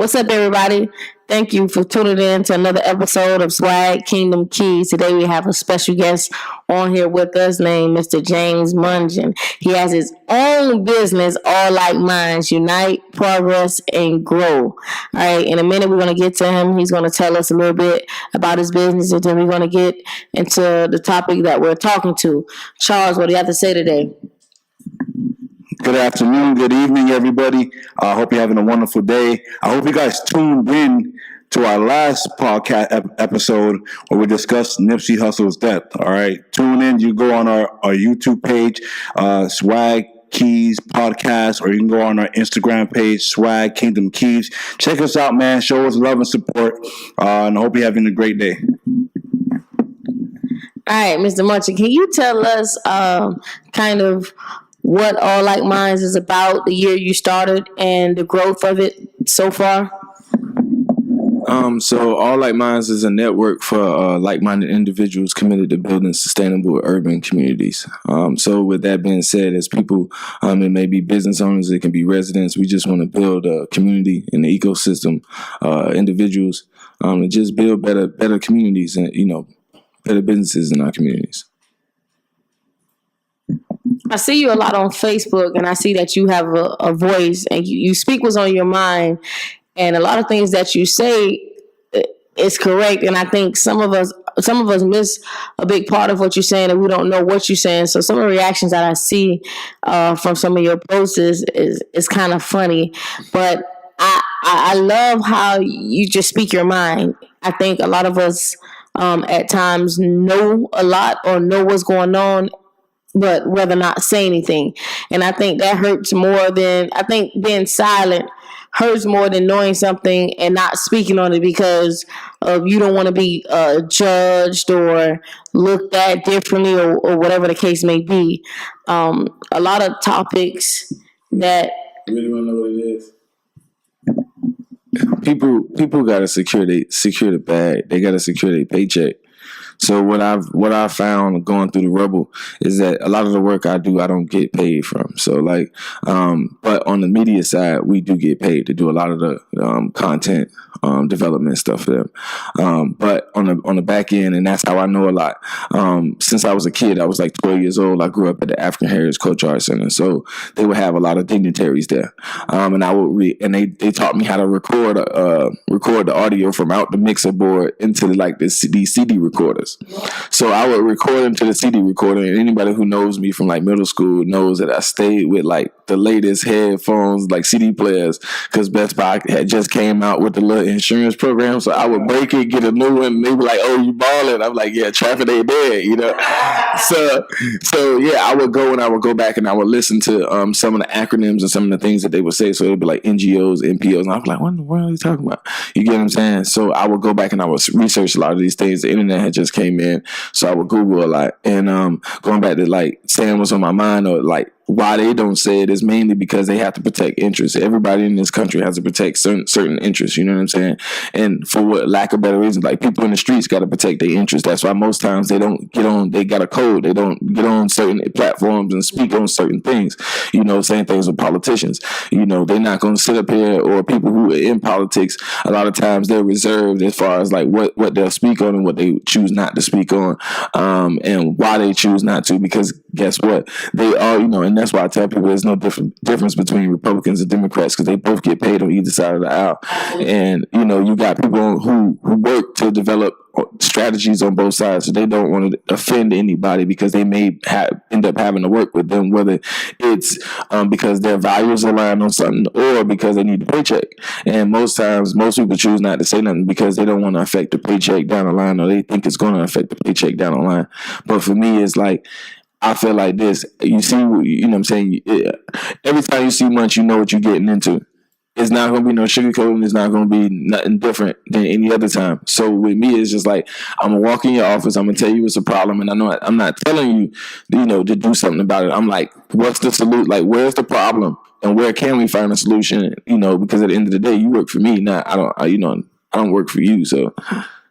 What's up, everybody? Thank you for tuning in to another episode of Swag Kingdom Keys. Today we have a special guest on here with us named Mr. James Munch. He has his own business, All Like Minds, Unite, Progress, and Grow. All right, in a minute we're going to get to him. He's going to tell us a little bit about his business, and then we're going to get into the topic that we're talking to. Charles, what do you have to say today? Good afternoon, good evening, everybody. I hope you're having a wonderful day. I hope you guys tuned in to our last podcast episode where we discussed Nipsey Hussle's death. All right, tune in. You go on our YouTube page, Swag Keys Podcast, or you can go on our Instagram page, Swag Kingdom Keys. Check us out, man. Show us love and support, and I hope you're having a great day. All right, Mr. Munch, can you tell us kind of what All Like Minds is about, the year you started, and the growth of it so far? So All Like Minds is a network for like-minded individuals committed to building sustainable urban communities. So with that being said, as people, it may be business owners, it can be residents. We just want to build a community and an ecosystem, individuals, and just build better communities and, better businesses in our communities. I see you a lot on Facebook, and I see that you have a voice, and you speak what's on your mind, and a lot of things that you say is correct. And I think some of us miss a big part of what you're saying, and we don't know what you're saying. So some of the reactions that I see from some of your posts is kind of funny, but I love how you just speak your mind. I think a lot of us at times know a lot or know what's going on, but rather not say anything. And I think that hurts more than, I think being silent hurts more than knowing something and not speaking on it because of you don't want to be judged or looked at differently or whatever the case may be. A lot of topics that... You really want to know what it is? People got to secure the bag. They got to secure their paycheck. So what I've found going through the Rebel is that a lot of the work I do, I don't get paid from. So but on the media side, we do get paid to do a lot of the content development stuff for them. But on the back end, and that's how I know a lot. Since I was a kid, I was like 12 years old. I grew up at the African Heritage Culture Arts Center, so they would have a lot of dignitaries there, and I would they taught me how to record the audio from out the mixer board into these CD recorders. So I would record into the CD recorder, and anybody who knows me from like middle school knows that I stayed with like the latest headphones, like CD players, because Best Buy had just came out with the little insurance program. So I would break it, get a new one, and they were like, "Oh, you balling?" I'm like, "Yeah, traffic ain't dead," So yeah, I would go back and I would listen to some of the acronyms and some of the things that they would say. So it'd be like NGOs, NPOs, and I was like, "What in the world are you talking about?" You get what I'm saying? So I would go back and I would research a lot of these things. The internet had just came in, so I would Google a lot. And going back to like saying what's on my mind, or like why they don't say it, is mainly because they have to protect interests. Everybody in this country has to protect certain interests. You know what I'm saying? And for lack of better reason, like people in the streets got to protect their interests. That's why most times they don't get on. They got a code. They don't get on certain platforms and speak on certain things. Same things with politicians. They're not going to sit up here, or people who are in politics. A lot of times they're reserved as far as like what they'll speak on and what they choose not to speak on, and why they choose not to. Because guess what? They are, and that's why I tell people there's no difference between Republicans and Democrats, because they both get paid on either side of the aisle. And you got people who work to develop strategies on both sides, so they don't want to offend anybody because they may end up having to work with them, whether it's because their values align on something or because they need a paycheck. And most times, most people choose not to say nothing because they don't want to affect the paycheck down the line, or they think it's going to affect the paycheck down the line. But for me, it's like, I feel like this. You see, what I'm saying? Every time you see Munch, you know what you're getting into. It's not going to be no sugarcoating. It's not going to be nothing different than any other time. So with me, it's just like, I'm going to walk in your office. I'm going to tell you it's a problem. And I know I'm not telling you, to do something about it. I'm like, what's the solution? Like, where's the problem? And where can we find a solution? Because at the end of the day, you work for me. Now, I don't work for you. So,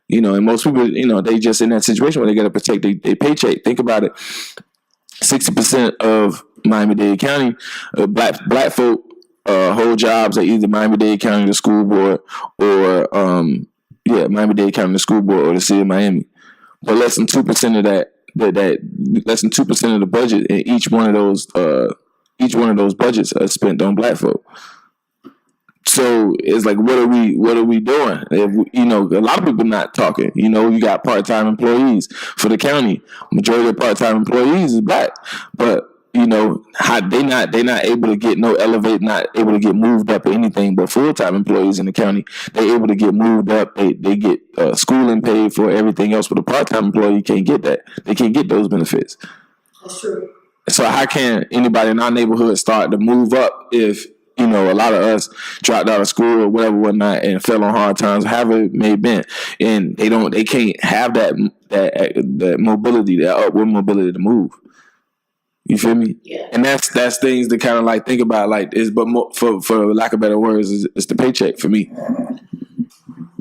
and most people, they just in that situation where they got to protect their paycheck. Think about it. 60% of Miami-Dade County, black folk hold jobs at either Miami-Dade County, the school board, or Miami-Dade County, the school board, or the city of Miami. But less than 2% of that less than 2% of the budget in each one of those budgets are spent on Black folk. So it's like, what are we doing? A lot of people not talking. You got part-time employees for the county. Majority of part-time employees is Black, but how they not able to get no elevate, not able to get moved up or anything. But full-time employees in the county, they able to get moved up. They get schooling paid for, everything else. But a part-time employee can't get that. They can't get those benefits. That's true. So how can anybody in our neighborhood start to move up if a lot of us dropped out of school or whatnot, and fell on hard times, however it may have been, and they can't have that mobility, that upward mobility to move. You feel me? Yeah. And that's things to kind of like think about, like, but more, for lack of better words, it's the paycheck for me.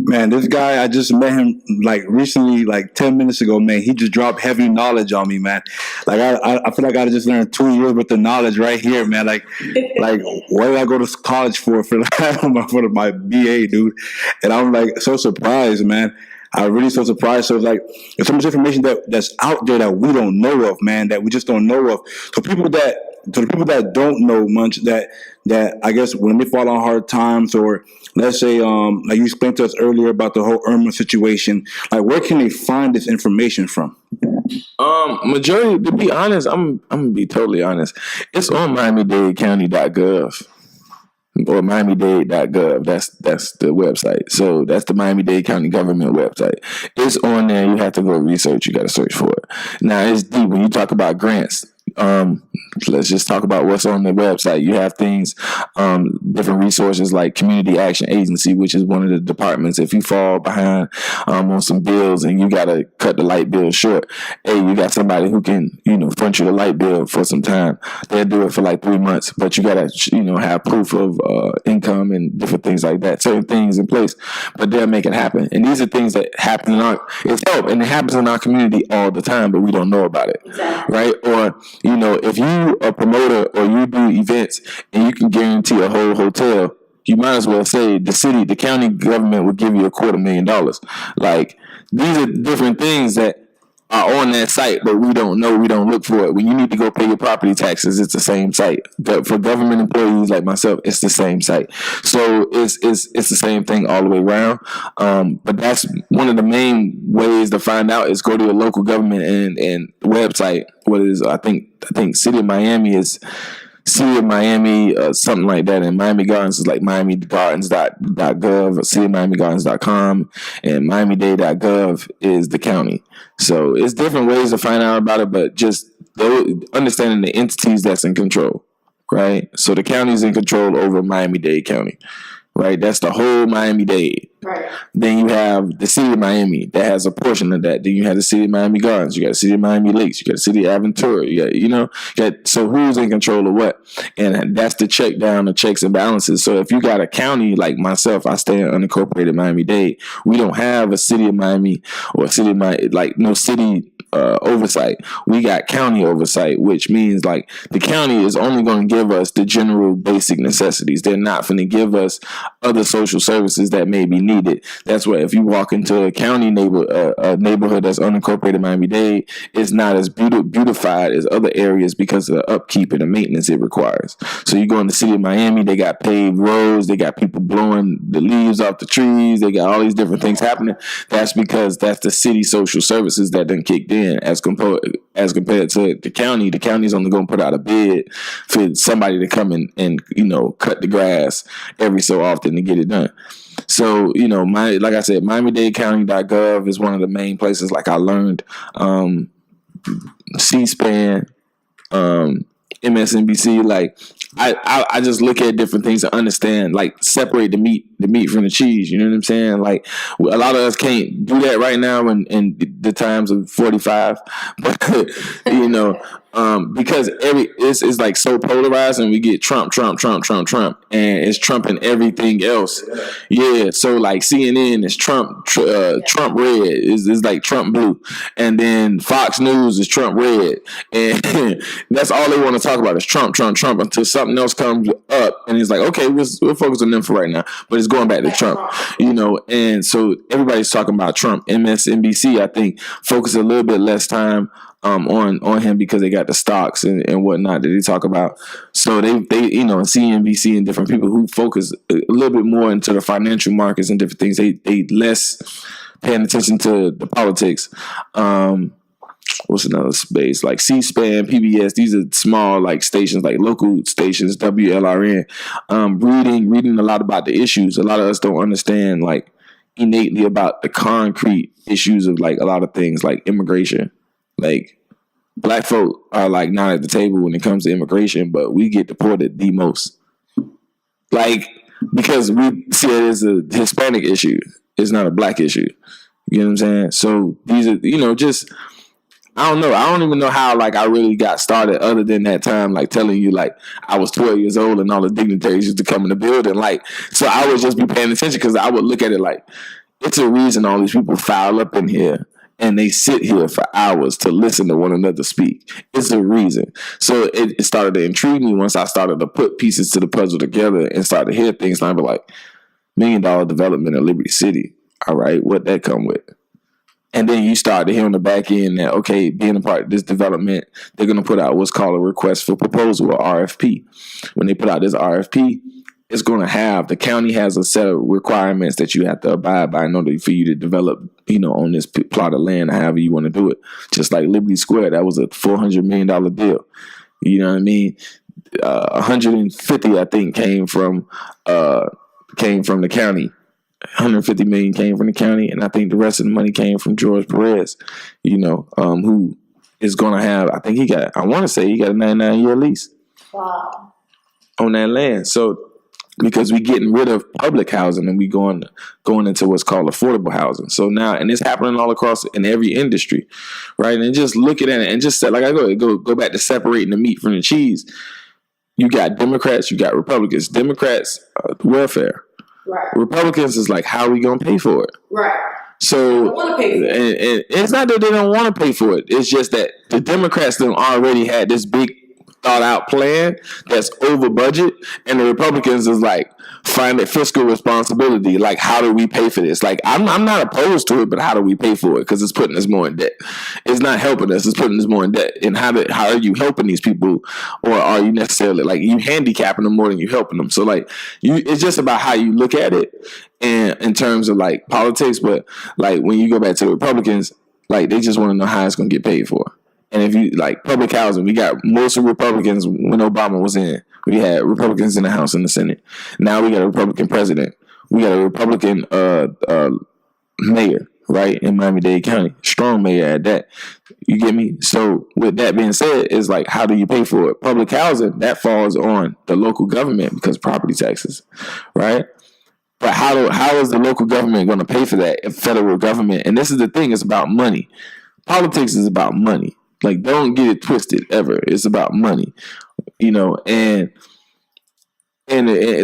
Man, this guy, I just met him like recently, like 10 minutes ago, man. He just dropped heavy knowledge on me, man. Like I feel like I just learned 2 years worth of knowledge right here, man. Like what did I go to college for my BA, dude? And I'm like so surprised, man. I'm really so surprised. So it's like there's so much information that's out there that we don't know of, man, that we just don't know of. So the people that don't know Munch, that I guess when they fall on hard times, or let's say like you explained to us earlier about the whole Irma situation, like where can they find this information from? Majority, to be honest, I'm gonna be totally honest, it's on MiamiDadeCounty.gov. Or MiamiDade.gov. That's the website. So that's the Miami-Dade County government website. It's on there. You have to go research. You got to search for it. Now it's deep. When you talk about grants, let's just talk about what's on the website. You have things, different resources like Community Action Agency, which is one of the departments. If you fall behind on some bills and you got to cut the light bill short, hey, you got somebody who can, front you the light bill for some time. They'll do it for like 3 months, but you got to, have proof of income and different things like that, certain things in place, but they'll make it happen. And these are things that happen it's help, and it happens in our community all the time, but we don't know about it. Exactly. Right? Or, if you a promoter or you do events and you can guarantee a whole hotel, you might as well say the county government would give you $250,000. Like, these are different things that are on that site, but we don't know. We don't look for it. When you need to go pay your property taxes, it's the same site. But for government employees like myself, it's the same site. So it's the same thing all the way around. But that's one of the main ways to find out is go to your local government and website. What is I think City of Miami is City of Miami, something like that. And Miami Gardens is like MiamiGardens.gov or CityofMiamiGardens.com, and MiamiDade.gov is the county. So it's different ways to find out about it, but just understanding the entities that's in control, right? So the county is in control over Miami-Dade County, right? That's the whole Miami-Dade. Right. Then you have the city of Miami that has a portion of that. Then you have the city of Miami Gardens. You got the city of Miami Lakes. You got the city of Aventura. You got, so who's in control of what? And that's the check down, the checks and balances. So if you got a county like myself, I stay in unincorporated Miami-Dade. We don't have a city of Miami or a city of Miami, like no city oversight. We got county oversight, which means like the county is only going to give us the general basic necessities. They're not going to give us other social services that may be needed. That's why if you walk into a county neighborhood that's unincorporated Miami-Dade, it's not as beautified as other areas because of the upkeep and the maintenance it requires. So you go in the city of Miami, they got paved roads, they got people blowing the leaves off the trees, they got all these different things happening. That's because that's the city social services that done kicked in as compared to the county. The county's only going to put out a bid for somebody to come in and cut the grass every so often to get it done. So, like I said, MiamiDadeCounty.gov is one of the main places. Like I learned C-SPAN, MSNBC. Like I just look at different things to understand, like separate the meat from the cheese. You know what I'm saying? Like a lot of us can't do that right now in the times of 45. But Because it's like so polarized, and we get Trump, and it's trumping everything else. Yeah, so like CNN is Trump red, is like Trump blue, and then Fox News is Trump red, and that's all they want to talk about is Trump until something else comes up, and it's like, okay, we'll focus on them for right now, but it's going back to Trump, and so everybody's talking about Trump. MSNBC, I think, focus a little bit less time on him because they got the stocks and whatnot that they talk about. So they CNBC and different people who focus a little bit more into the financial markets and different things, they less paying attention to the politics. What's another space like C-SPAN, PBS? These are small like stations, like local stations, WLRN. Reading a lot about the issues. A lot of us don't understand like innately about the concrete issues of like a lot of things like immigration. Like black folk are like not at the table when it comes to immigration, but we get deported the most. Like because we see it as a Hispanic issue. It's not a black issue. You know what I'm saying? So these are, just I don't know. I don't even know how like I really got started other than that time, like telling you like I was 12 years old and all the dignitaries used to come in the building. Like, so I would just be paying attention because I would look at it like it's a reason all these people file up in here. And they sit here for hours to listen to one another speak. It's a reason. So it started to intrigue me once I started to put pieces to the puzzle together and started to hear things. And I'd be like, $1 million development in Liberty City. All right, what that come with? And then you start to hear on the back end that, okay, being a part of this development, they're going to put out what's called a request for proposal, or RFP. When they put out this RFP, it's going to have, the county has a set of requirements that you have to abide by in order for you to develop, on this plot of land, however you want to do it. Just like Liberty Square, that was a $400 million deal. You know what I mean? 150, I think, came from the county. 150 million came from the county, and I think the rest of the money came from George Perez, who is going to have, I want to say he got a 99-year lease. Wow. On that land. So, because we're getting rid of public housing and we going into what's called affordable housing. So now, and it's happening all across in every industry, right? And just looking at it and just like I go back to separating the meat from the cheese. You got Democrats, you got Republicans. Democrats, welfare. Right. Republicans is like, how are we going to pay for it? Right. So, I want to pay for it. And it's not that they don't want to pay for it. It's just that the Democrats them already had this big thought out plan that's over budget, and the Republicans is like find fiscal responsibility. Like, how do we pay for this? Like, I'm not opposed to it, but how do we pay for it? Because it's putting us more in debt. It's not helping us. It's putting us more in debt. And how are you helping these people, or are you necessarily like you handicapping them more than you helping them? So like it's just about how you look at it, and in terms of like politics. But like when you go back to the Republicans, like they just want to know how it's going to get paid for. And if you like public housing, we got most of Republicans when Obama was in. We had Republicans in the House and the Senate. Now we got a Republican president. We got a Republican mayor, right, in Miami-Dade County. Strong mayor at that. You get me? So with that being said, it's like, how do you pay for it? Public housing, that falls on the local government because property taxes, right? But how is the local government going to pay for that if federal government? And this is the thing, it's about money. Politics is about money. Like, don't get it twisted ever. It's about money, and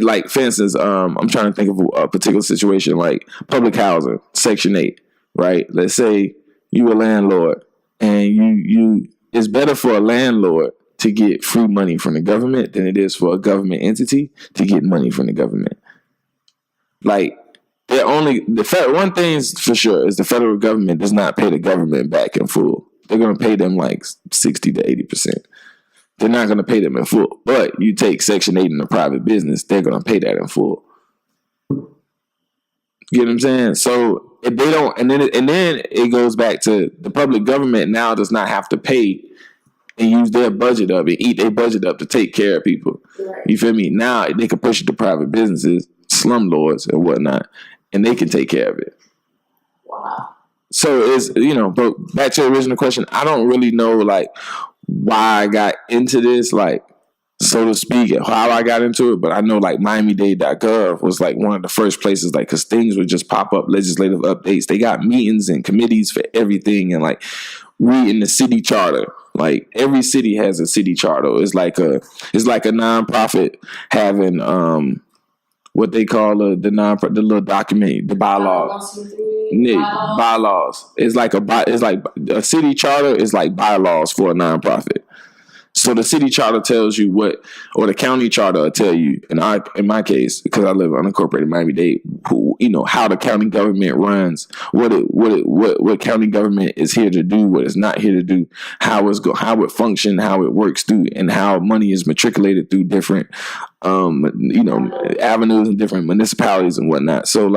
like, for instance, I'm trying to think of a particular situation, like public housing, Section 8, right? Let's say you a landlord, and you it's better for a landlord to get free money from the government than it is for a government entity to get money from the government. Like, one thing's for sure is the federal government does not pay the government back in full. They're going to pay them like 60 to 80%. They're not going to pay them in full. But you take Section 8 in a private business, they're going to pay that in full. You get what I'm saying? So if they don't, and then it goes back to the public government now does not have to pay and use their budget up and eat their budget up to take care of people. Right. You feel me? Now they can push it to private businesses, slumlords and whatnot, and they can take care of it. Wow. So it's, but back to the original question, I don't really know like why I got into this, like, so to speak, how I got into it. But I know like MiamiDade.gov was like one of the first places, like, because things would just pop up, legislative updates. They got meetings and committees for everything, and like reading the city charter. Like every city has a city charter. It's like a nonprofit having what they call the little document, the bylaws. Bylaws. It's like a city charter is like bylaws for a nonprofit. So the city charter tells you what, or the county charter will tell you. In my case, because I live unincorporated Miami-Dade, how the county government runs, what county government is here to do, what it's not here to do, how it functions, how it works through, and how money is matriculated through different, avenues and different municipalities and whatnot. So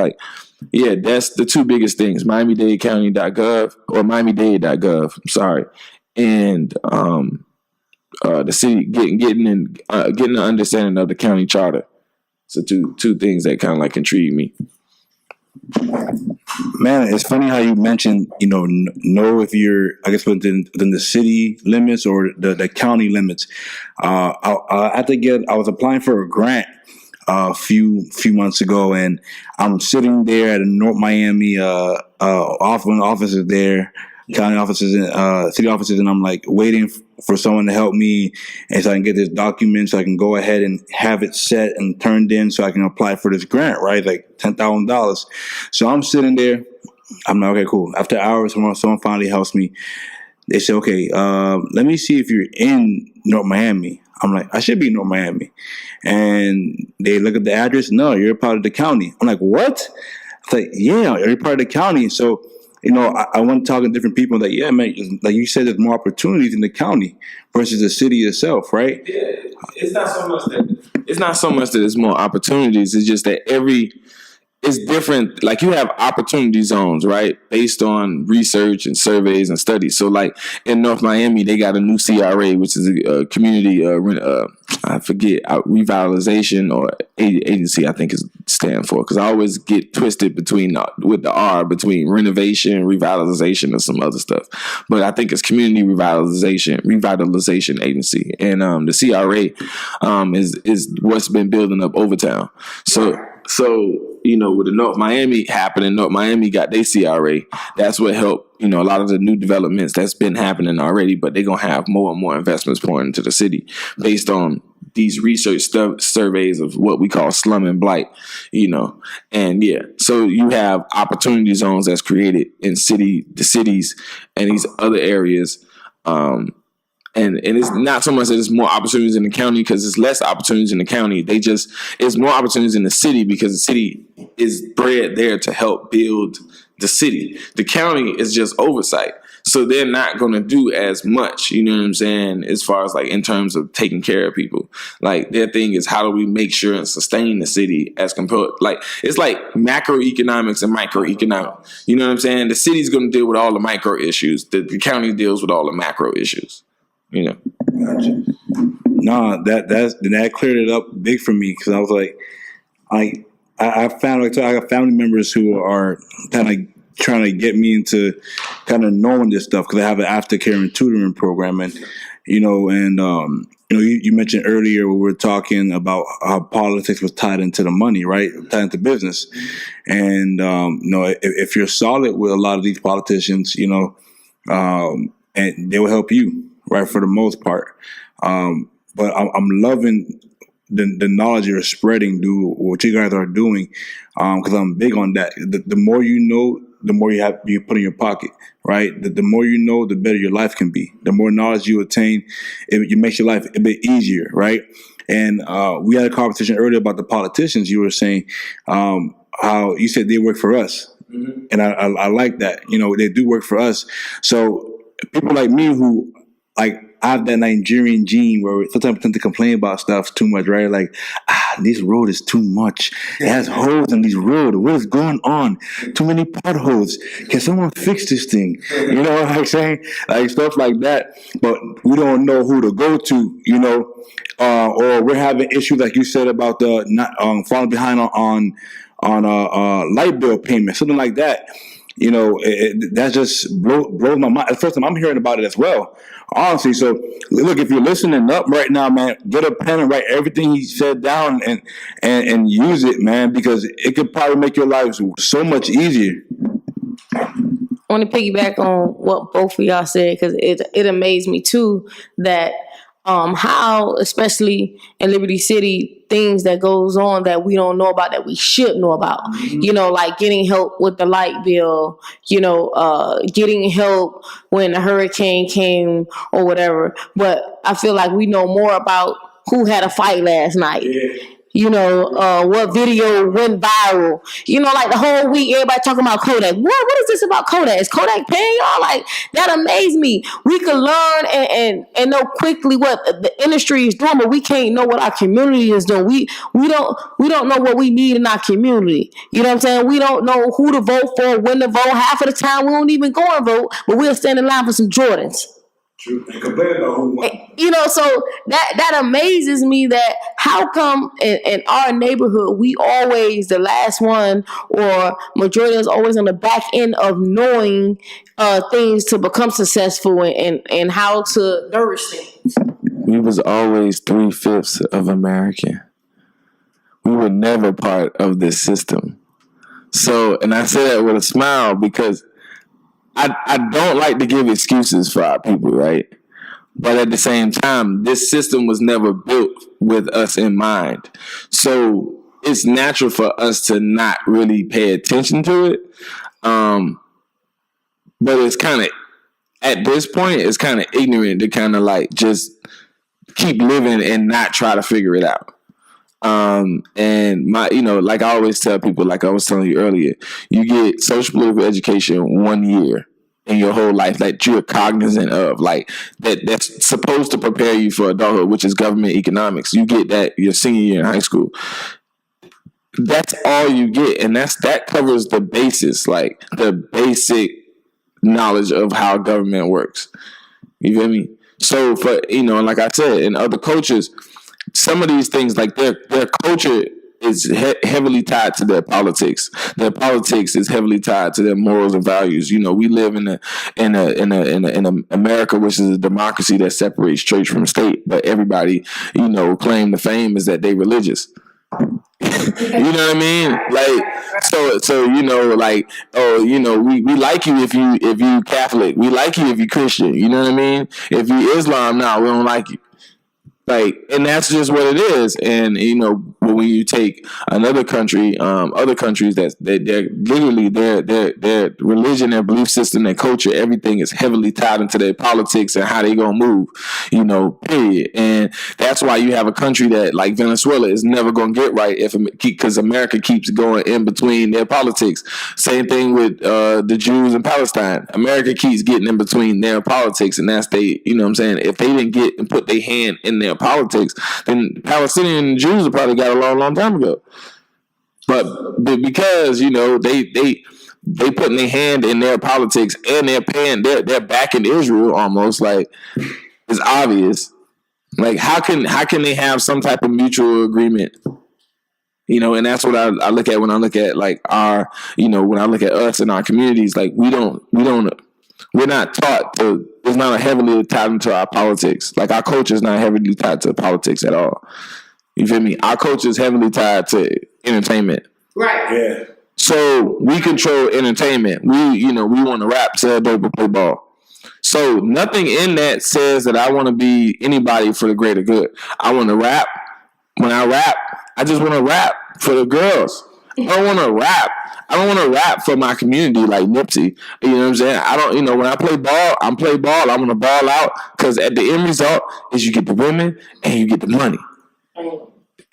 yeah, that's the two biggest things: Miami-Dade County.gov or Miami-Dade.gov. I'm sorry, and the city getting an understanding of the county charter. So two things that kind of intrigue me. Man, it's funny how you mentioned, know if you're, I guess, within the city limits or the county limits. I was applying for a grant a few months ago, and I'm sitting there at a North Miami offices there, county offices and city offices, and I'm waiting for someone to help me, and so I can get this document, so I can go ahead and have it set and turned in, so I can apply for this grant, right? $10,000. So I'm sitting there. I'm like, okay, cool. After hours, someone finally helps me. They say, okay, let me see if you're in North Miami. I'm like, I should be in North Miami. And they look at the address. No, you're part of the county. I'm like, what? It's like, yeah, you're part of the county. So, I want to talk to different people that, yeah, man, like you said, there's more opportunities in the county versus the city itself, right? Yeah, it's not so much that there's more opportunities. It's just that it's different. Like you have opportunity zones, right? Based on research and surveys and studies. So in North Miami, they got a new CRA, which is a community, I forget, revitalization or agency, I think it stands for. Because I always get twisted with the R between renovation, revitalization, and some other stuff. But I think it's community revitalization agency. And the CRA is what's been building up Overtown. So, with the North Miami happening, North Miami got their CRA. That's what helped, a lot of the new developments that's been happening already, but they're going to have more and more investments pouring into the city based on these research surveys of what we call slum and blight, And yeah, so you have opportunity zones that's created in the cities and these other areas. And it's not so much that there's more opportunities in the county because there's less opportunities in the county. It's more opportunities in the city because the city is bred there to help build the city. The county is just oversight. So they're not going to do as much, you know what I'm saying, as far as in terms of taking care of people. Their thing is how do we make sure and sustain the city as compared, it's macroeconomics and microeconomics. You know what I'm saying? The city's going to deal with all the micro issues. The county deals with all the macro issues. Gotcha. No, that cleared it up big for me because I was like, I found I got family members who are kind of trying to get me into kind of knowing this stuff because I have an aftercare and tutoring program, and you mentioned earlier we were talking about how politics was tied into the money, right? Tied into business, and if you're solid with a lot of these politicians, and they will help you. Right, for the most part. But I'm loving the knowledge you're spreading, dude, what you guys are doing, because I'm big on that. The more you know, the more you put in your pocket, right? The more you know, the better your life can be. The more knowledge you attain, it makes your life a bit easier, right? And we had a conversation earlier about the politicians. You were saying how you said they work for us. Mm-hmm. And I like that. They do work for us. So people like me who, I have that Nigerian gene where sometimes I tend to complain about stuff too much, right? This road is too much. It has holes in this road. What is going on? Too many potholes. Can someone fix this thing? You know what I'm saying? Stuff like that. But we don't know who to go to, or we're having issues like you said about the not falling behind on light bill payment, something like that. That just blows my mind. It's the first time I'm hearing about it as well, honestly. So, look, if you're listening up right now, man, get a pen and write everything he said down and use it, man, because it could probably make your life so much easier. want to piggyback on what both of y'all said, because it amazed me too that how, especially in Liberty City, things that goes on that we don't know about that we should know about. You know, like getting help with the light bill, you know, getting help when a hurricane came or whatever. But I feel like we know more about who had a fight last night. You know, what video went viral. You know, like the whole week, everybody talking about Kodak. What is this about Kodak? Is Kodak paying y'all? Like, that amazed me. We could learn and know quickly what the industry is doing, but we can't know what our community is doing. We don't know what we need in our community. You know what I'm saying? We don't know who to vote for, when to vote. Half of the time, we don't even go and vote, but we'll stand in line for some Jordans. True. And complain about who won. You know, so that amazes me that how come in our neighborhood we always the last one or majority is always on the back end of knowing things to become successful and how to nourish things. We was always 3/5 of American. We were never part of this system. So, and I say that with a smile because I don't like to give excuses for our people, right? But at the same time, this system was never built with us in mind. So it's natural for us to not really pay attention to it. But it's kind of, at this point, it's kind of ignorant to kind of like just keep living and not try to figure it out. And my, you know, like I always tell people, like I was telling you earlier, you get social political education 1 year in your whole life that you're cognizant of, like that's supposed to prepare you for adulthood, which is government economics. You get that your senior year in high school. That's all you get, and that covers the basis, like the basic knowledge of how government works. You feel me? So for, you know, like I said, in other cultures, some of these things, like their culture is heavily tied to their politics. Their politics is heavily tied to their morals and values. You know, we live in a America, which is a democracy that separates church from state, but everybody, you know, claim to fame is that they religious. You know what I mean? Like, so you know, like, oh, you know, we like you if you Catholic. We like you if you Christian. You know what I mean? If you Islam, we don't like you. Like, and that's just what it is. And, you know, when you take another country, other countries they're literally their religion, their belief system, their culture, everything is heavily tied into their politics and how they gonna move, you know, period. And that's why you have a country that like Venezuela is never gonna get right because America keeps going in between their politics. Same thing with the Jews in Palestine. America keeps getting in between their politics, and that's you know what I'm saying? If they didn't get and put their hand in their politics, then Palestinian Jews have probably got a long time ago. But because, you know, they putting their hand in their politics and they're backing Israel almost, like, it's obvious. Like, how can they have some type of mutual agreement? You know, and that's what I look at when I look at like our, you know, when I look at us and our communities. Like we're not taught to. It's not heavily tied into our politics. Like our culture is not heavily tied to politics at all. You feel me? Our culture is heavily tied to entertainment. Right. Yeah. So we control entertainment. We want to rap, sell dope, or play ball. So nothing in that says that I want to be anybody for the greater good. I want to rap. When I rap, I just want to rap for the girls. I don't want to rap. I don't want to rap for my community like Nipsey. You know what I'm saying? I don't, you know, when I play ball, I want to ball out because at the end result is you get the women and you get the money. You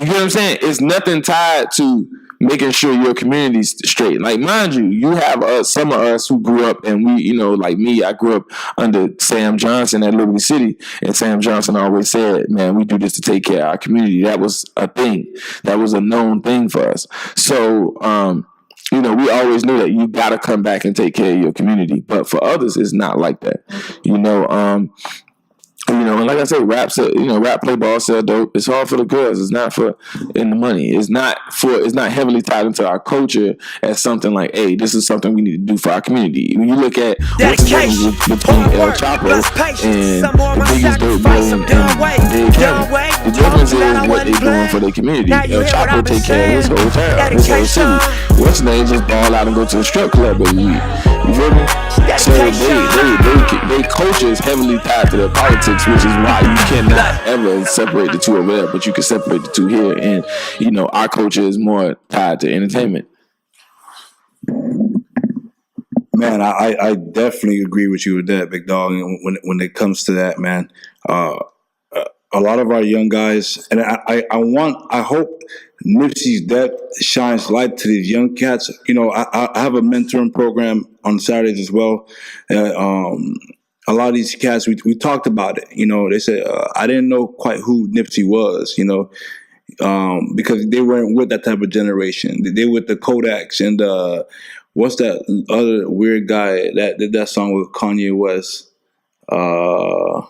know what I'm saying? It's nothing tied to making sure your community's straight. Like, mind you, you have some of us who grew up, and we, you know, like me, I grew up under Sam Johnson at Liberty City, and Sam Johnson always said, man, we do this to take care of our community. That was a thing. That was a known thing for us. So, you know, we always knew that you got to come back and take care of your community. But for others, it's not like that. You know, And like I say, rap play ball, sell dope. It's all for the girls. It's not for in the money. It's not heavily tied into our culture as something like, hey, this is something we need to do for our community. When you look at what's the difference between El Chapo and the biggest dope deal in Dade County, the difference is what they're doing for their community. El Chapo take care of his whole town, his whole city. What's the name? Just ball out and go to a strip club every week. You feel me? So they culture is heavily tied to their politics, which is why you cannot ever separate the two over there, but you can separate the two here. And our culture is more tied to entertainment. Man, I definitely agree with you with that, big dog. When it comes to that, man, a lot of our young guys, and I hope Nipsey's death shines light to these young cats. I have a mentoring program on Saturdays as well. A lot of these cats, we talked about it. They said I didn't know quite who Nipsey was. Because they weren't with that type of generation. They with the Kodaks and what's that other weird guy that did that song with Kanye West? No,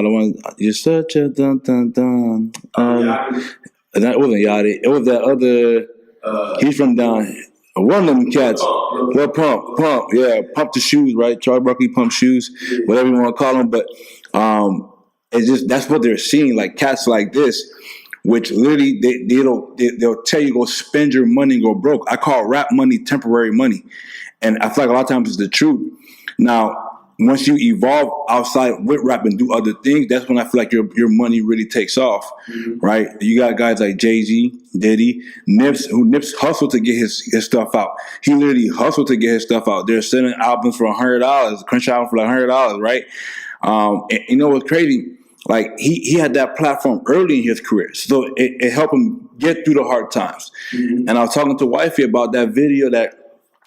the one you're such a dun dun dun. That wasn't Yachty. It was that other. He's from down. One of them cats. Well, Pump, yeah, Pump the Shoes, right? Charles Barkley Pump Shoes, whatever you want to call them. But it's just that's what they're seeing, like cats like this, which literally they'll tell you go spend your money and go broke. I call rap money temporary money, and I feel like a lot of times it's the truth. Now, once you evolve outside with rap and do other things, that's when I feel like your money really takes off, right? You got guys like Jay-Z, Diddy, Nips hustled to get his stuff out. He literally hustled to get his stuff out. They're selling albums for $100, Crunch album for like $100, right? And you know what's crazy? Like he had that platform early in his career, so it helped him get through the hard times. And I was talking to Wifey about that video that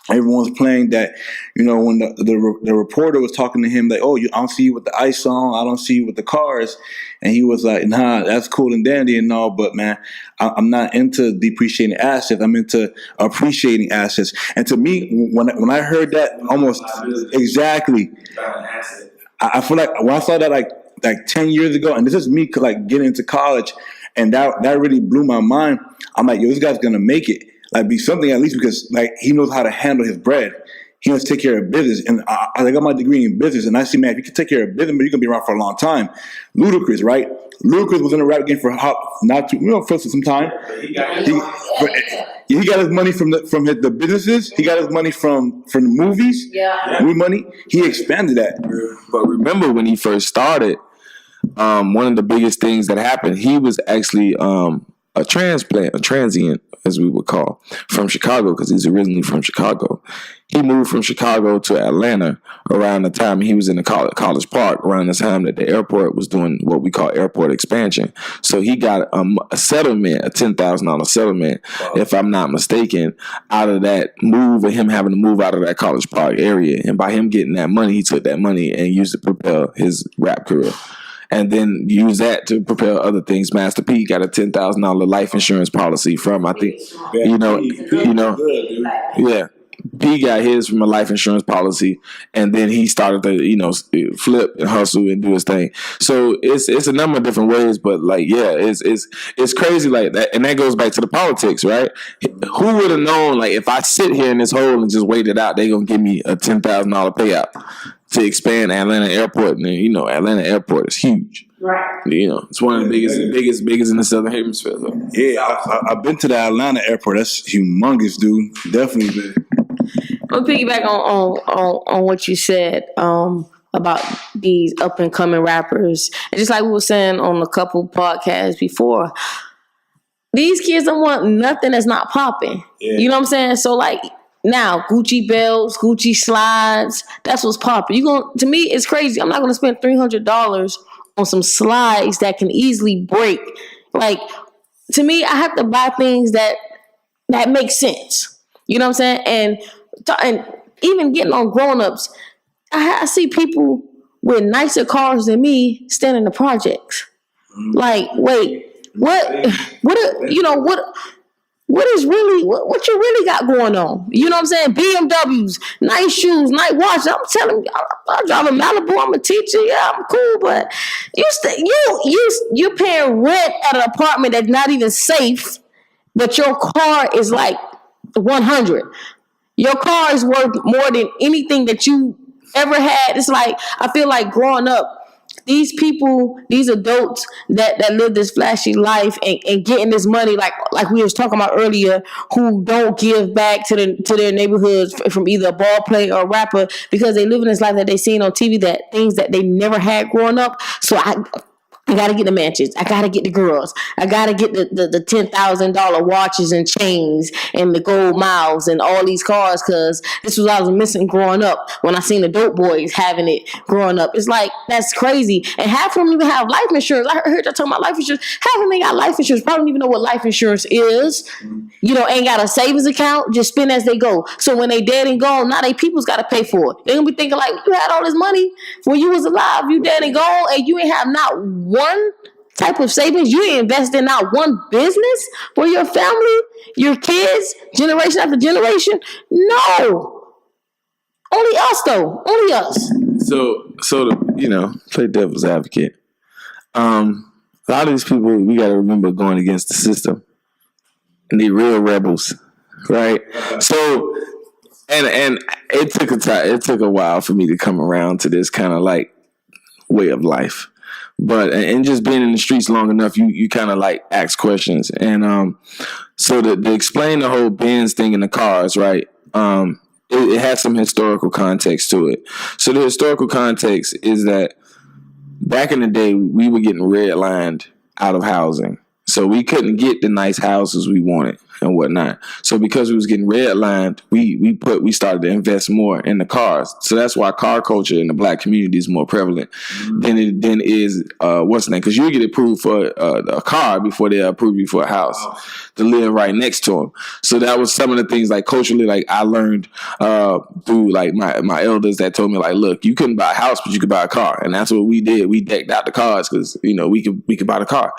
everyone's playing, that when the reporter was talking to him, like, oh, I don't see you with the ice on, I don't see you with the cars, and he was like, nah, that's cool and dandy and all, but man, I'm not into depreciating assets, I'm into appreciating assets. And to me, when I heard that, almost exactly, I feel like when I saw that like 10 years ago, and this is me like getting into college, and that really blew my mind. I'm like, yo, this guy's gonna make it. Like, be something at least, because like he knows how to handle his bread. He knows to take care of business. And I got my degree in business, and I see, man, if you can take care of business, you're gonna be around for a long time. Ludacris, right? Ludacris was in the rap game for some time. He got his money from the businesses. He got his money from the movies. Yeah, money. He expanded that. But remember when he first started, one of the biggest things that happened, he was actually a transient, as we would call, from Chicago, because he's originally from Chicago. He moved from Chicago to Atlanta around the time he was in the College Park, around the time that the airport was doing what we call airport expansion. So he got a settlement, a $10,000 settlement, if I'm not mistaken, out of that move, and him having to move out of that College Park area. And by him getting that money, he took that money and used it to propel his rap career. And then use that to propel other things. Master P got a $10,000 life insurance policy from, I think, yeah. P got his from a life insurance policy, and then he started to, flip and hustle and do his thing. So it's a number of different ways, but like, yeah, it's crazy like that, and that goes back to the politics, right? Who would have known, like, if I sit here in this hole and just wait it out, they gonna give me a $10,000 payout to expand Atlanta Airport, and Atlanta Airport is huge. Right. It's one of the biggest in the Southern Hemisphere. So. Yeah, I've been to the Atlanta Airport. That's humongous, dude. Definitely been. I'm gonna piggyback on what you said about these up and coming rappers, and just like we were saying on a couple podcasts before, these kids don't want nothing that's not popping. Yeah. You know what I'm saying? So like. Now, Gucci belts, Gucci slides, that's what's popular. To me, it's crazy. I'm not going to spend $300 on some slides that can easily break. Like, to me, I have to buy things that make sense. You know what I'm saying? And even getting on grown-ups, I see people with nicer cars than me standing in the projects. Like, wait, what? what you really got going on? You know what I'm saying? BMWs, nice shoes, nice watch. I'm telling you, I drive a Malibu. I'm a teacher. Yeah, I'm cool, but you're paying rent at an apartment that's not even safe, but your car is like 100. Your car is worth more than anything that you ever had. It's like, I feel like growing up, these people, these adults that live this flashy life and getting this money, like we was talking about earlier, who don't give back to their neighborhoods from either a ball player or a rapper because they live in this life that they seen on TV, that things that they never had growing up. So I got to get the mansions. I got to get the girls. I got to get the $10,000 watches and chains and the gold miles and all these cars, because this was what I was missing growing up when I seen the dope boys having it growing up. It's like, that's crazy. And half of them even have life insurance. I heard y'all talking about life insurance. Half of them ain't got life insurance. Probably don't even know what life insurance is. You know, ain't got a savings account. Just spend as they go. So when they dead and gone, now they people's got to pay for it. They gonna be thinking like, you had all this money when you was alive. You dead and gone, and you ain't have not one type of savings. You ain't invest in not one business for your family, your kids, generation after generation. No. Only us, though. Only us. So to, play devil's advocate. A lot of these people, we got to remember, going against the system. And they real rebels, right? So, and it took a time. It took a while for me to come around to this kind of like way of life. But and just being in the streets long enough, you kind of like ask questions. And so to explain the whole Benz thing in the cars, right? It has some historical context to it. So the historical context is that back in the day, we were getting redlined out of housing. So we couldn't get the nice houses we wanted and whatnot. So because we was getting redlined, we started to invest more in the cars. So that's why car culture in the black community is more prevalent than is what's the name? Because you get approved for a car before they approve you for a house to live right next to them. So that was some of the things like culturally, like I learned through like my elders that told me like, look, you couldn't buy a house, but you could buy a car, and that's what we did. We decked out the cars because we could buy the car.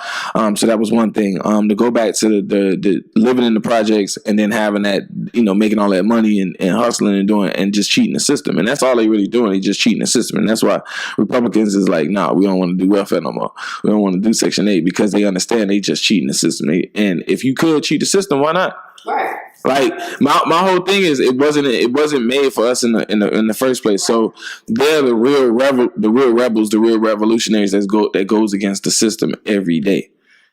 So that was one thing. To go back to the living in the projects and then having that, making all that money and hustling and doing and just cheating the system. And that's all they really doing. They just cheating the system. And that's why Republicans is like, nah, we don't want to do welfare no more. We don't want to do Section 8 because they understand they just cheating the system. And if you could cheat the system, why not? Right. Like my whole thing is it wasn't made for us in the first place. So they're the real rebels, the real revolutionaries that goes against the system every day.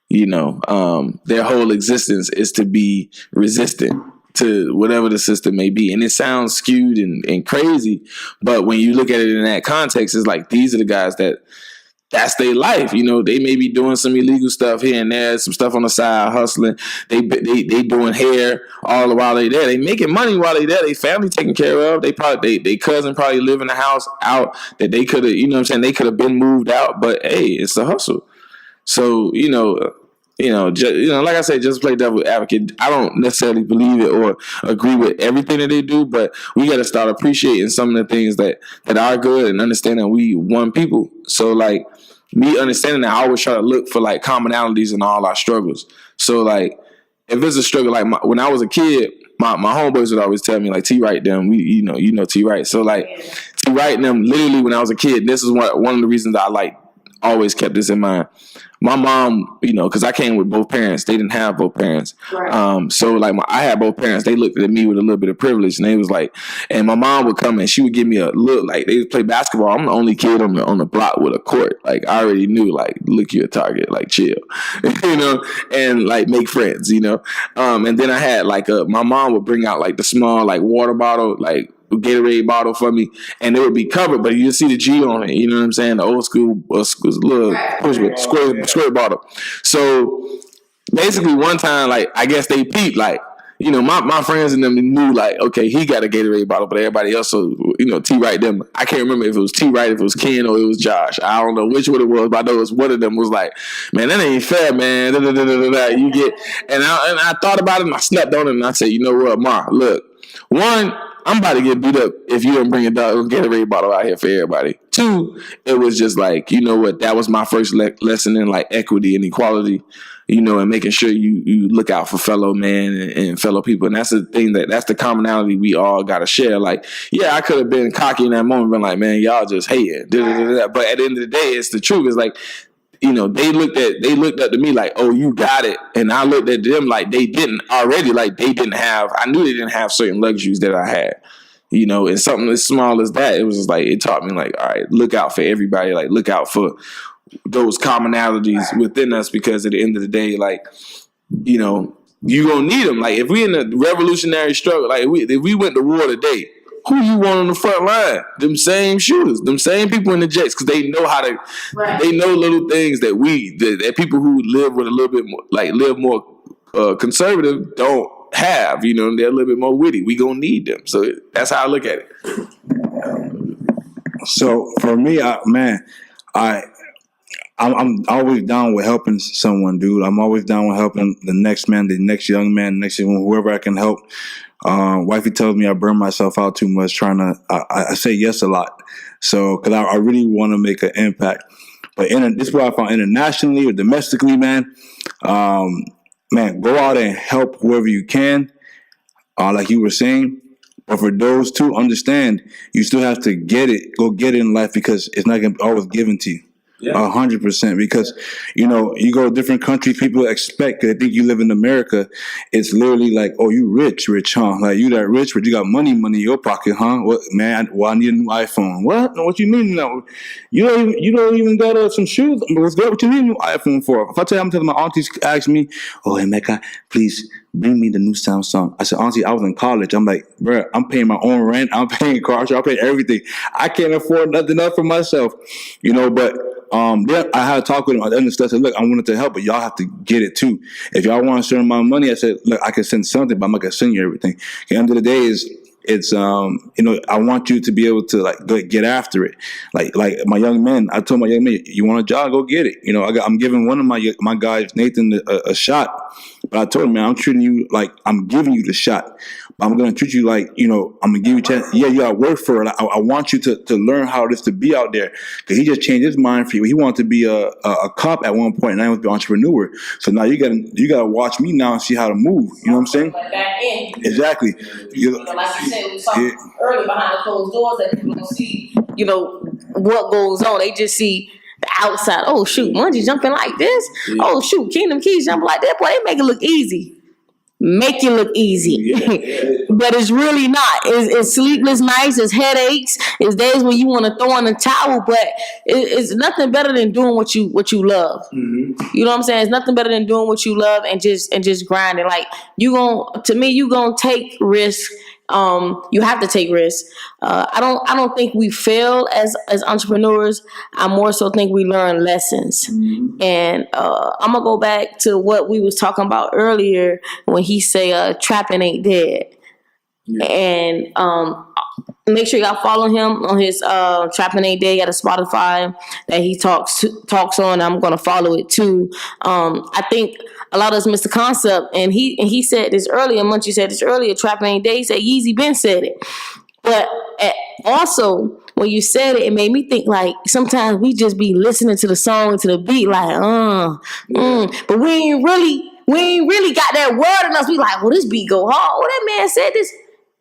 Their whole existence is to be resistant to whatever the system may be. And it sounds skewed and crazy, but when you look at it in that context, it's like these are the guys that's their life. They may be doing some illegal stuff here and there, some stuff on the side, hustling. They doing hair all the while they there. They making money while they there. They family taken care of. They cousin probably live in a house out that they could have, they could have been moved out, but hey, it's a hustle. So, like I said, just play devil advocate. I don't necessarily believe it or agree with everything that they do, but we got to start appreciating some of the things that are good and understand that we one people. So like me understanding that, I always try to look for like commonalities in all our struggles. So like if it's a struggle, like when I was a kid, my homeboys would always tell me like T Wright them, you know T Wright. So like T Wright them, literally when I was a kid, this is one of the reasons I like always kept this in mind. My mom, because I came with both parents, they didn't have both parents. Right. So like I had both parents. They looked at me with a little bit of privilege, and they was like, and my mom would come and she would give me a look like they would play basketball. I'm the only kid on the block with a court. Like I already knew, like look, you're a target, like chill, and like make friends, And then I had like my mom would bring out like the small like water bottle, like Gatorade bottle for me, and it would be covered, but you see the G on it. You know what I'm saying? The old school little squirt bottle. So basically, one time, like I guess they peeped, like my friends and them knew, like okay, he got a Gatorade bottle, but everybody else, so T Wright them. I can't remember if it was T Wright, if it was Ken, or it was Josh. I don't know which one it was, but I know it was one of them. Was like, man, that ain't fair, man. You get, and I thought about it, and I slept on it, and I said, you know what, Ma, look, one, I'm about to get beat up if you don't bring a Gatorade bottle out here for everybody. Two, it was just like, you know what, that was my first lesson in like equity and equality. and making sure you look out for fellow man and fellow people. And that's the thing that's the commonality we all got to share. Like, yeah, I could have been cocky in that moment, been like, man, y'all just hating. But at the end of the day, it's the truth. It's like, they looked up to me like, oh, you got it. And I looked at them like they didn't already, like I knew they didn't have certain luxuries that I had. And something as small as that, it was just like, it taught me like, all right, look out for everybody. Like, look out for those commonalities within us, because at the end of the day, like, you gonna need them. Like, if we in a revolutionary struggle, like if we went to war today, who you want on the front line? Them same shooters, them same people in the jets, because they know how to. Right. They know little things that that people who live with a little bit more, like live more conservative, don't have. They're a little bit more witty. We gonna need them. So that's how I look at it. So for me, I'm always down with helping someone, dude. I'm always down with helping the next man, the next young man, the next young, whoever I can help. Wifey tells me I burn myself out too much I say yes a lot. So, cause I really want to make an impact. But this is what I found internationally or domestically, man. Go out and help whoever you can. Like you were saying. But for those two, understand, you still have to go get it in life, because it's not going to be always given to you. 100%, because you go to different countries, people expect, cause they think you live in America, it's literally like, oh, you rich, huh? Like, you that rich, but you got money in your pocket, huh? What, man? Well, I need a new iPhone. What? What you mean? No, you don't even got some shoes. What's good? What you need a new iPhone for? If I tell you, I'm telling my aunties ask me, oh, hey, Mecca, please bring me the new Samsung. I said, auntie, I was in college. I'm like, bro, I'm paying my own rent. I'm paying car insurance. I'm paying everything. I can't afford nothing else for myself, but. Then I had to talk with him. I understood. I said, look, I wanted to help, but y'all have to get it too. If y'all want a certain amount of money, I said, look, I can send something, but I'm not gonna send you everything. At the end of the day, it's I want you to be able to like go get after it. Like my young man, I told my young man, you want a job, go get it. I'm giving one of my guys, Nathan, a shot. But I told him, man, I'm treating you like I'm giving you the shot. I'm going to treat you like, I'm going to give you a chance. Yeah, you got to work for it. I want you to learn how it is to be out there. Because he just changed his mind for you. He wanted to be a cop at one point, and I was an entrepreneur. So now you got to watch me now and see how to move. You know what I'm saying? Like back in. Exactly. Like you said, we talked earlier behind the closed doors that people don't see, what goes on. They just see the outside. Oh, shoot, Munch jumping like this. Yeah. Oh, shoot, Kingdom Keys jumping like that. Boy, they make it look easy. Make it look easy. But it's really not. It's sleepless nights, it's headaches, it's days when you want to throw in the towel, but it's nothing better than doing what you love. Mm-hmm. You know what I'm saying? It's nothing better than doing what you love and just grinding. Like, you gonna take risks. You have to take risks. I don't think we fail as entrepreneurs. I more so think we learn lessons. Mm-hmm. And I'm gonna go back to what we was talking about earlier when he say trapping ain't dead. Yeah. And make sure y'all follow him on his Trapping Ain't Dead. He got a Spotify that he talks on. I'm gonna follow it too. I think a lot of us miss the concept, and he said this earlier. Munchie said this earlier. Trapping Ain't Dead. He said Yeezy Ben said it, but also when you said it, it made me think like sometimes we just be listening to the song, to the beat, like but we ain't really got that word in us. We like, well, this beat go hard. Oh, that man said this.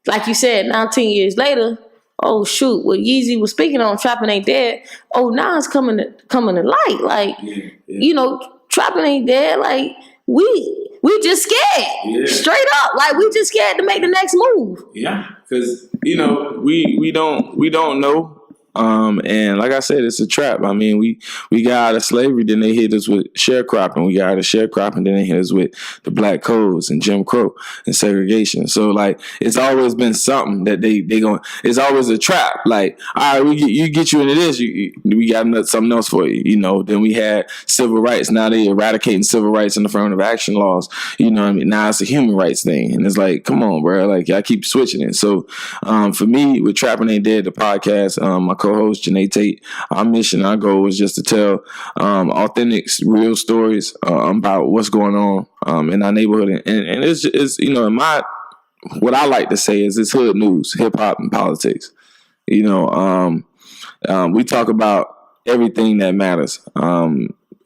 Like you said, 19 years later, oh shoot, what Yeezy was speaking on, Trapping Ain't Dead. Oh, now it's coming to light. Like, Trapping Ain't Dead. Like, we just scared, straight up. Like, we just scared to make the next move. Yeah, because we don't know. And like I said, it's a trap. I mean, we got out of slavery, then they hit us with sharecropping. We got out of sharecropping, then they hit us with the black codes and Jim Crow and segregation. So like, it's always been something that they going. It's always a trap. Like, all right, we get you into this. We got something else for you. Then we had civil rights. Now they eradicating civil rights in affirmative action laws. You know what I mean? Now it's a human rights thing, and it's like, come on, bro. Like, I keep switching it. So for me, with Trapping Ain't Dead, the podcast, my co-host Janae Tate, our mission, our goal is just to tell authentic, real stories about what's going on in our neighborhood, and it's what I like to say is it's hood news, hip hop, and politics. We talk about everything that matters.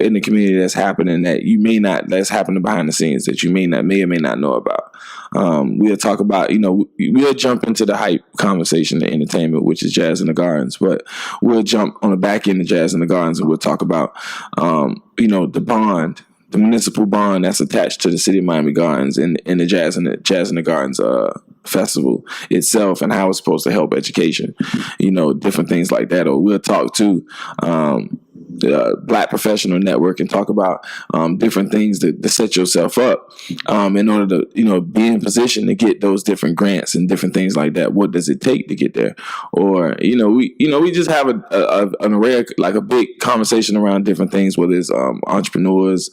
in the community that's happening that's happening behind the scenes that you may or may not know about. We'll talk about, we'll jump into the hype conversation, the entertainment, which is Jazz in the Gardens, but we'll jump on the back end of Jazz in the Gardens and we'll talk about, the bond, the municipal bond that's attached to the City of Miami Gardens and the Jazz in the Gardens festival itself and how it's supposed to help education, different things like that. Or we'll talk to the Black Professional Network and talk about different things to set yourself up in order to, be in position to get those different grants and different things like that. What does it take to get there? Or, we just have an array, like a big conversation around different things, whether it's entrepreneurs,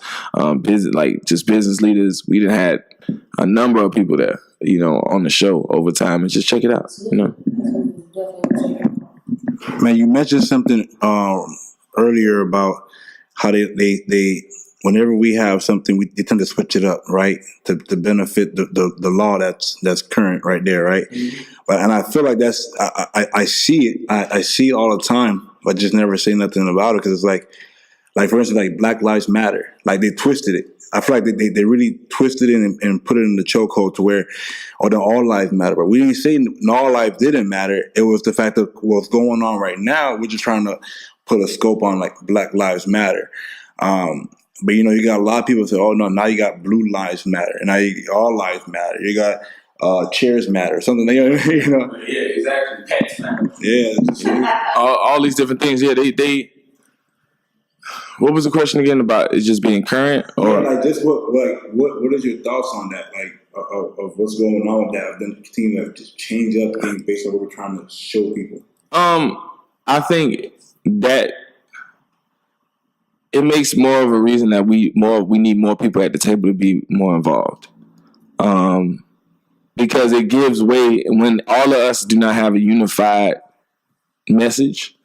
business leaders. We done had a number of people there, on the show over time, and just check it out, Man, you mentioned something earlier about how they whenever we have something, they tend to switch it up, right, to benefit the law that's current right there, right? Mm-hmm. And I feel like that's I see it. I see it all the time, but just never say nothing about it because it's like for instance, like Black Lives Matter, like they twisted it. I feel like they really twisted it and put it in the chokehold to where, all lives matter. But we didn't say all lives didn't matter. It was the fact that what's going on right now, we're just trying to put a scope on like Black Lives Matter. But you got a lot of people say, oh no, now you got Blue Lives Matter, and now all lives matter. You got chairs matter, something. Yeah, exactly. Pets matter. Yeah, all these different things. Yeah, they. What was the question again about? It just being current, or like just what is your thoughts on that? Like of what's going on with that? Then continue to just change up things based on what we're trying to show people. I think that it makes more of a reason that we need more people at the table to be more involved. Because it gives way when all of us do not have a unified message.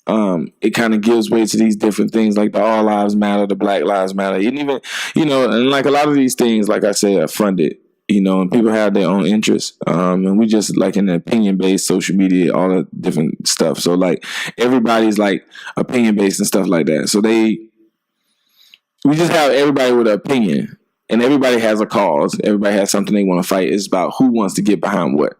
It kind of gives way to these different things like the All Lives Matter, the Black Lives Matter, and even, and like a lot of these things, like I said, are funded, and people have their own interests. And we just like in the opinion-based social media, all the different stuff. So like everybody's like opinion-based and stuff like that. So we just have everybody with an opinion and everybody has a cause. Everybody has something they want to fight. It's about who wants to get behind what.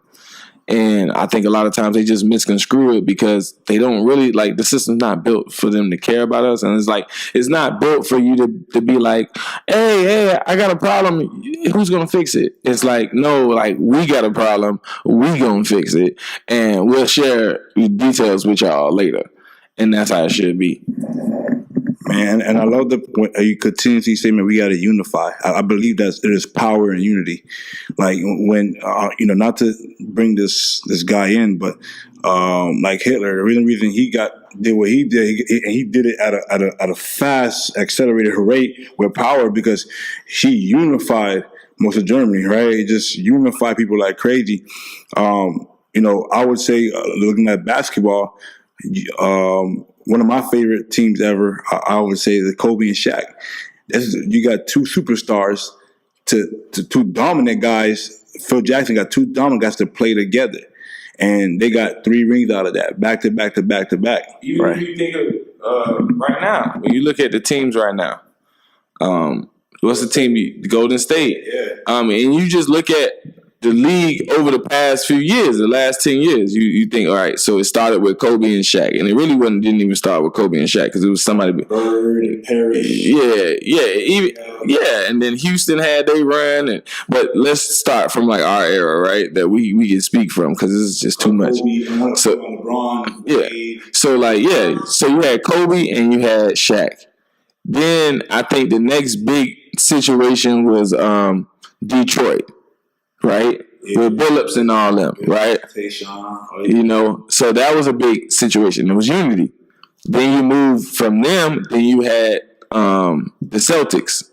And I think a lot of times they just misconstrue it because they don't really the system's not built for them to care about us. And it's not built for you to be like, hey, I got a problem. Who's going to fix it? It's like, no, we got a problem. We going to fix it. And we'll share details with y'all later. And that's how it should be. Man, and I love you continuously say, man, we got to unify. I believe that there's power in unity. Like when, not to bring this guy in, but like Hitler, the reason he did what he did, he did it at a fast, accelerated rate with power because he unified most of Germany, right? He just unified people like crazy. I would say, looking at basketball, one of my favorite teams ever, I would say, the Kobe and Shaq. You got two superstars to two dominant guys. Phil Jackson got two dominant guys to play together, and they got 3 rings out of that, back to back to back to back. When you think of right now, when you look at the teams right now, what's the team? The Golden State. Yeah. And you just look at the league over the past few years, the last 10 years, you think, all right, so it started with Kobe and Shaq. And it really didn't even start with Kobe and Shaq because it was somebody. Bird and Parrish. Yeah. And then Houston had their run. But let's start from our era, right, that we can speak from because this is just too much. So, LeBron, yeah. So, so you had Kobe and you had Shaq. Then I think the next big situation was Detroit. Right? Yeah. With Billups and all them, right? So that was a big situation. It was unity. Then you move from them, then you had the Celtics.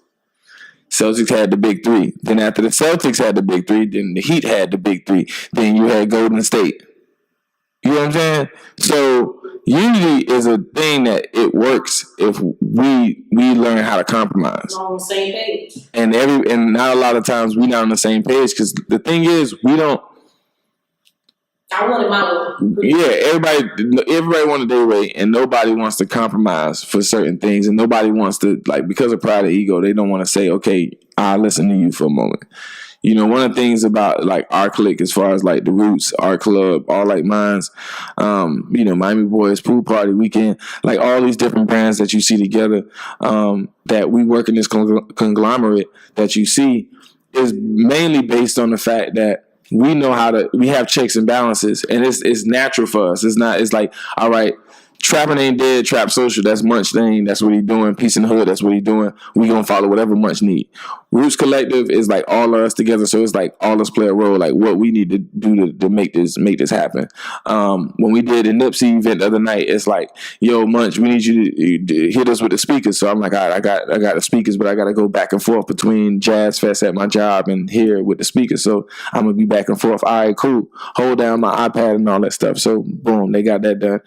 Celtics had the big 3. Then after the Celtics had the big 3, then the Heat had the big 3. Then you had Golden State. You know what I'm saying? So unity is a thing that it works if we learn how to compromise. We're on the same page. And not a lot of times we're not on the same page because the thing is we don't. I wanted my way. Yeah, everybody wanted their way, and nobody wants to compromise for certain things, and nobody wants to, like, because of pride or ego, they don't want to say, okay, I'll listen to you for a moment. You know, one of the things about like our clique, as far as like the Roots, our club, All Like Minds, you know, Miami Boys, Pool Party Weekend, like all these different brands that you see together, that we work in this conglomerate that you see, is mainly based on the fact that we know we have checks and balances, and it's natural for us. It's like, all right, trapping ain't dead, trap social, that's Munch thing, that's what he doing. Peace in the Hood, that's what he doing. We gonna follow whatever Munch need. Roots Collective is like all of us together, so it's like all us play a role, like what we need to do to make this happen. When we did the Nipsey event the other night, it's like, yo, Munch, we need you to hit us with the speakers. So I'm like, all right, I got the speakers, but I got to go back and forth between Jazz Fest at my job and here with the speakers. So I'm gonna be back and forth. All right, cool. Hold down my iPad and all that stuff. So boom, they got that done.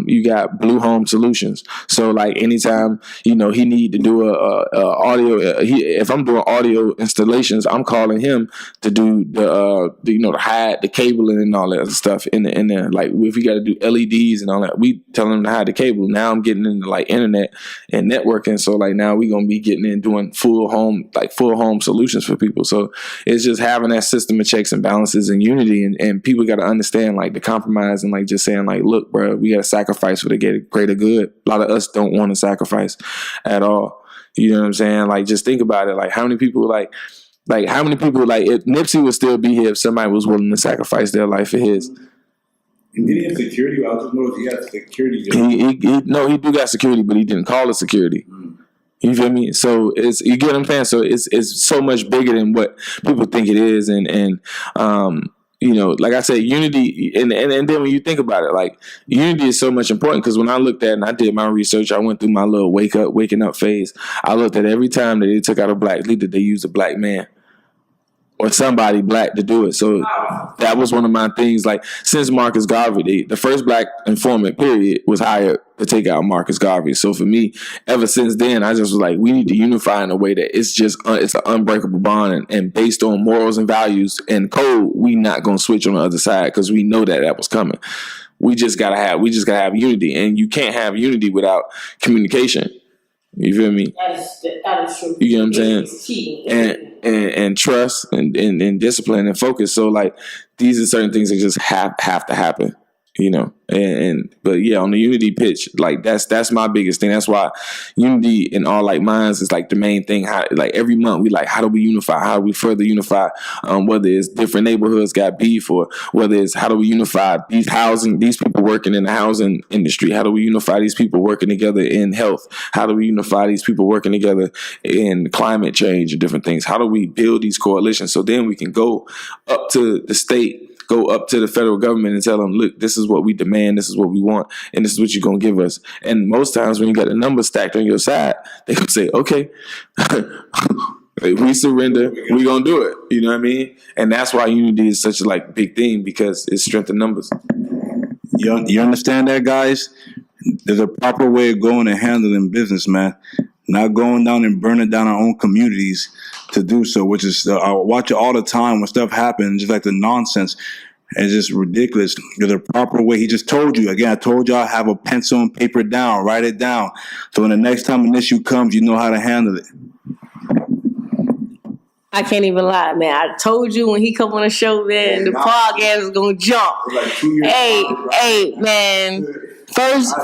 You got Blue Home Solutions. So like anytime, you know, he need to do a audio, if I'm doing audio installations, I'm calling him to do the hide the cabling and all that other stuff in there. Like if we got to do LEDs and all that, we tell him to hide the cable. Now I'm getting into like internet and networking. So like now we gonna be getting in doing full home solutions for people. So it's just having that system of checks and balances and unity, and people got to understand like the compromise and like just saying like, look, bro, we got to sacrifice for the greater good. A lot of us don't want to sacrifice at all. You know what I'm saying? Like, just think about it. Like, how many people, if Nipsey would still be here if somebody was willing to sacrifice their life for his. And did he have security? I just noticed he had security. He do got security, but he didn't call it security. You feel me? So you get what I'm saying? So it's so much bigger than what people think it is, and you know, like I said, unity, and then when you think about it, like, unity is so much important, because when I looked at and I did my research, I went through my little waking up phase. I looked at every time that they took out a black leader, they used a black man or somebody black to do it. So that was one of my things. Like, since Marcus Garvey, the first black informant, period, was hired to take out Marcus Garvey. So for me, ever since then, I just was like, we need to unify in a way that it's just it's an unbreakable bond, and based on morals and values and code, we not gonna switch on the other side, because we know that was coming. We just gotta have unity, and you can't have unity without communication. You feel me? That is true. You know what I'm saying? It's key. And trust and discipline and focus. So like, these are certain things that just have to happen. You know, but yeah, on the unity pitch, like that's my biggest thing. That's why unity in All Like Minds is like the main thing. How, like, every month we like, how do we unify? How do we further unify? Whether it's different neighborhoods got beef, or whether it's how do we unify these people working in the housing industry? How do we unify these people working together in health? How do we unify these people working together in climate change and different things? How do we build these coalitions so then we can go up to the state, go up to the federal government and tell them, look, this is what we demand, this is what we want, and this is what you're going to give us. And most times when you got the numbers stacked on your side, they going to say, okay, if we surrender, we're going to do it. You know what I mean? And that's why unity is such a like big thing, because it's strength in numbers. You understand that, guys? There's a proper way of going and handling business, man. Not going down and burning down our own communities to do so, which is, I watch it all the time when stuff happens, just like the nonsense. It's just ridiculous. There's a proper way. He just told you. Again, I told y'all, have a pencil and paper down. Write it down. So when the next time an issue comes, you know how to handle it. I can't even lie, man. I told you when he come on the show, man, the podcast is going to jump. Hey, man. First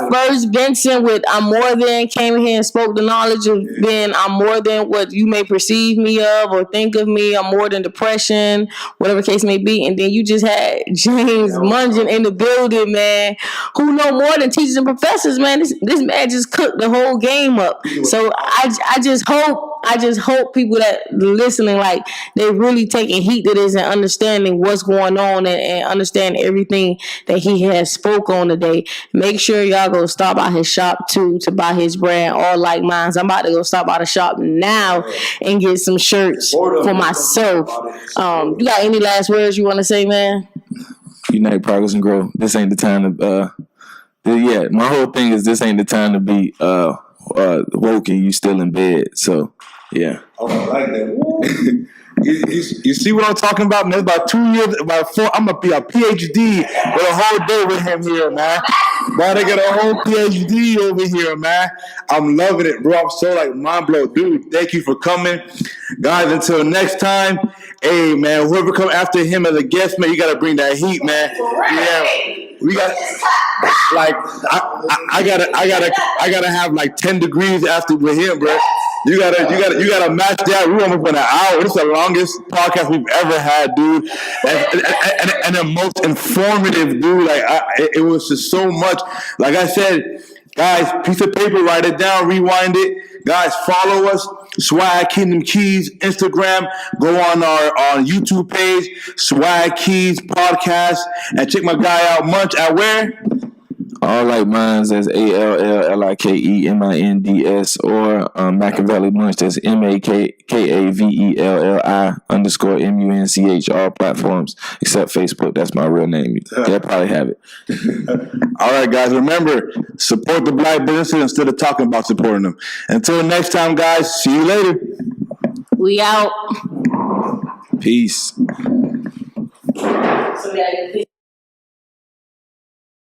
Benson with I'm More Than came in here and spoke the knowledge of being I'm more than what you may perceive me of or think of me. I'm more than depression, whatever case may be. And then you just had James Munch in the building, man, who know more than teachers and professors, man. This man just cooked the whole game up. So I just hope people that listening, like, they really taking heed to this and understanding what's going on and understand everything that he has spoke on today. Make sure y'all go stop by his shop too to buy his brand, All Like Minds. I'm about to go stop by the shop now and get some shirts for myself. You got any last words you want to say, man? Unite, progress, and grow. This ain't the time to. My whole thing is this ain't the time to be woke and you still in bed. So yeah. Oh, I like that. You see what I'm talking about, man? About 2 years, about 4. I'm gonna be a PhD with a whole day with him here, man. About to get a whole PhD over here, man. I'm loving it, bro. I'm so like mind blown, dude. Thank you for coming, guys. Until next time, hey, man. Whoever come after him as a guest, man, you gotta bring that heat, man. Yeah. We got like I gotta have like 10 degrees after with him, bro. You gotta match that. We almost went an hour. It's the longest podcast we've ever had, dude, and the most informative, dude. Like it was just so much. Like I said, guys, piece of paper, write it down, rewind it. Guys, follow us. Swag Kingdom Keys Instagram. Go on our YouTube page, Swag Keys Podcast, and check my guy out, Munch, at where? All like mine's as ALLIKEMINDS or Machiavelli Munch. That's MAKAVELLI_MUNCH. All platforms except Facebook. That's my real name. They'll probably have it. All right, guys. Remember, support the black businesses instead of talking about supporting them. Until next time, guys. See you later. We out. Peace. So